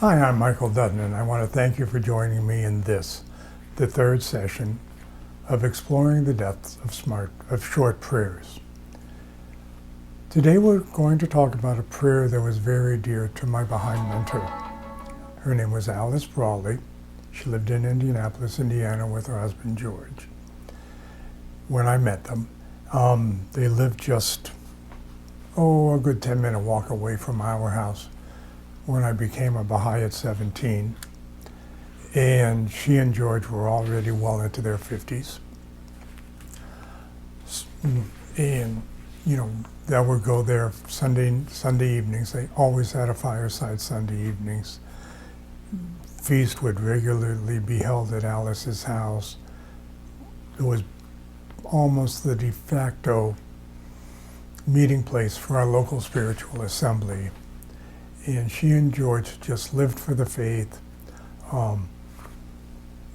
Hi, I'm Michael Dutton, and I want to thank you for joining me in this, the third session of exploring the depths of short prayers. Today we're going to talk about a prayer that was very dear to my Baha'i mentor. Her name was Alice Brawley. She lived in Indianapolis, Indiana with her husband George. When I met them, they lived just, a good 10-minute walk away from our house when I became a Baha'i at 17. And she and George were already well into their 50s. And, that would go there Sunday evenings. They always had a fireside Sunday evenings. Feast would regularly be held at Alice's house. It was almost the de facto meeting place for our local spiritual assembly. And she and George just lived for the faith.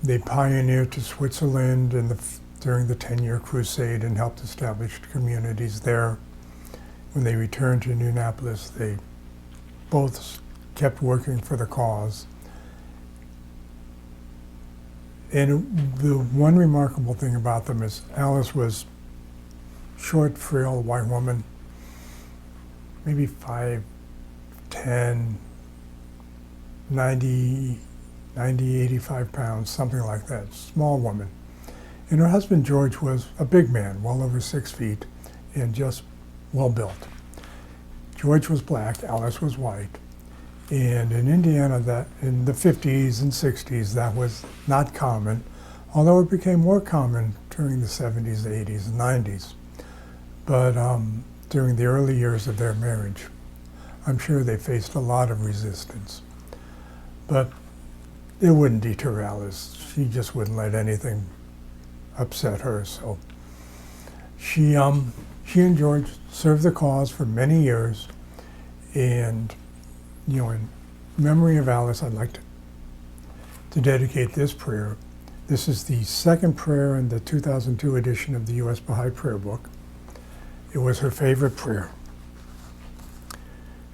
They pioneered to Switzerland during the 10-year crusade and helped establish communities there. When they returned to Indianapolis, they both kept working for the cause. And the one remarkable thing about them is Alice was short, frail, white woman, maybe 5'10", 90, 85 pounds, something like that, small woman. And her husband, George, was a big man, well over 6 feet, and just well built. George was black, Alice was white. And in Indiana, that in the 50s and 60s, that was not common, although it became more common during the 70s, 80s, and 90s. But during the early years of their marriage, I'm sure they faced a lot of resistance. But it wouldn't deter Alice. She just wouldn't let anything upset her. So she and George served the cause for many years. And, in memory of Alice, I'd like to dedicate this prayer. This is the second prayer in the 2002 edition of the US Baha'i Prayerbook. It was her favorite prayer.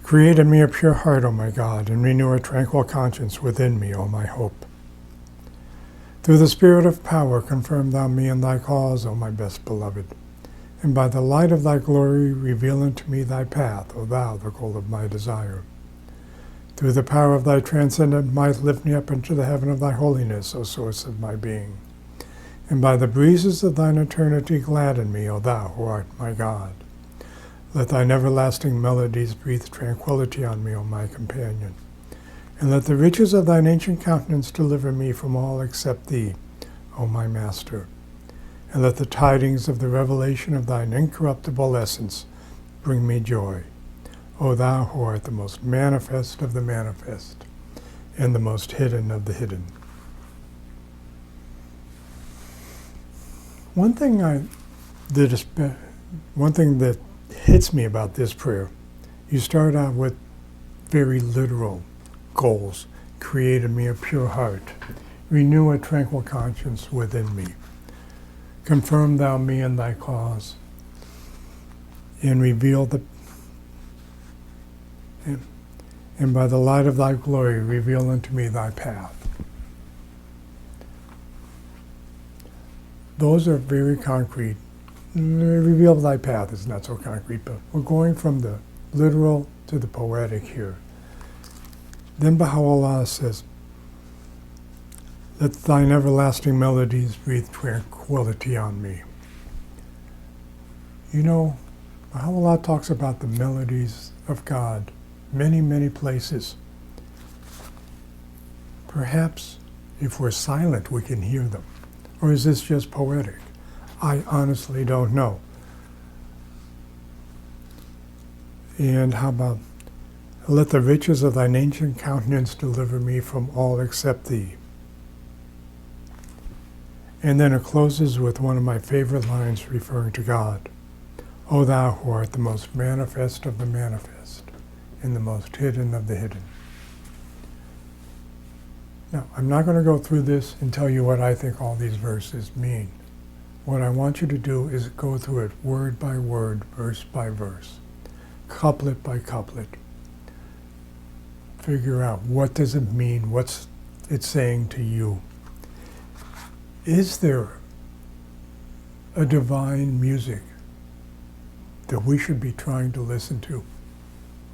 Create in me a pure heart, O my God, and renew a tranquil conscience within me, O my hope. Through the Spirit of power, confirm thou me in thy cause, O my best beloved. And by the light of thy glory, reveal unto me thy path, O thou, the goal of my desire. Through the power of thy transcendent might, lift me up into the heaven of thy holiness, O source of my being. And by the breezes of thine eternity, gladden me, O thou, who art my God. Let thine everlasting melodies breathe tranquility on me, O my companion. And let the riches of thine ancient countenance deliver me from all except thee, O my master. And let the tidings of the revelation of thine incorruptible essence bring me joy, O thou who art the most manifest of the manifest, and the most hidden of the hidden. One thing that hits me about this prayer, you start out with very literal goals. Create in me a pure heart. Renew a tranquil conscience within me. Confirm thou me in thy cause. And reveal and by the light of thy glory, reveal unto me thy path. Those are very concrete. Reveal thy path is not so concrete, but we're going from the literal to the poetic here. Then Baha'u'llah says, let thine everlasting melodies breathe tranquility on me. Baha'u'llah talks about the melodies of God many, many places. Perhaps if we're silent, we can hear them. Or is this just poetic? I honestly don't know. And how about, let the riches of thine ancient countenance deliver me from all except thee. And then it closes with one of my favorite lines referring to God. O thou who art the most manifest of the manifest, and the most hidden of the hidden. Now, I'm not going to go through this and tell you what I think all these verses mean. What I want you to do is go through it word by word, verse by verse, couplet by couplet. figure out, what does it mean? What's it saying to you? Is there a divine music that we should be trying to listen to?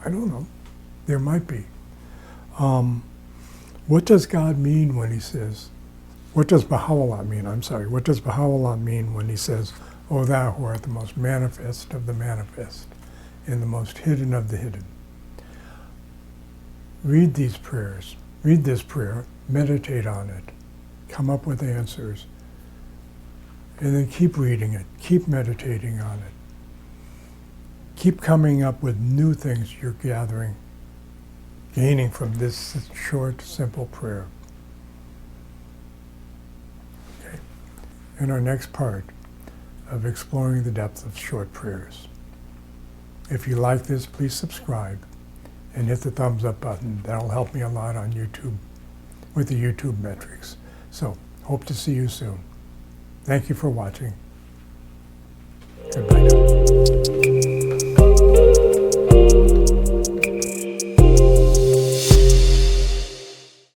I don't know. There might be. What does God mean when he says, what does Baha'u'llah mean? I'm sorry. What does Baha'u'llah mean when he says, O thou who art the most manifest of the manifest and the most hidden of the hidden? Read these prayers. Read this prayer. Meditate on it. Come up with answers. And then keep reading it. Keep meditating on it. Keep coming up with new things you're gaining from this short, simple prayer. Okay. In our next part of exploring the depth of short prayers. If you like this, please subscribe and hit the thumbs up button. That'll help me a lot on YouTube with the YouTube metrics. So, hope to see you soon. Thank you for watching. Goodbye now.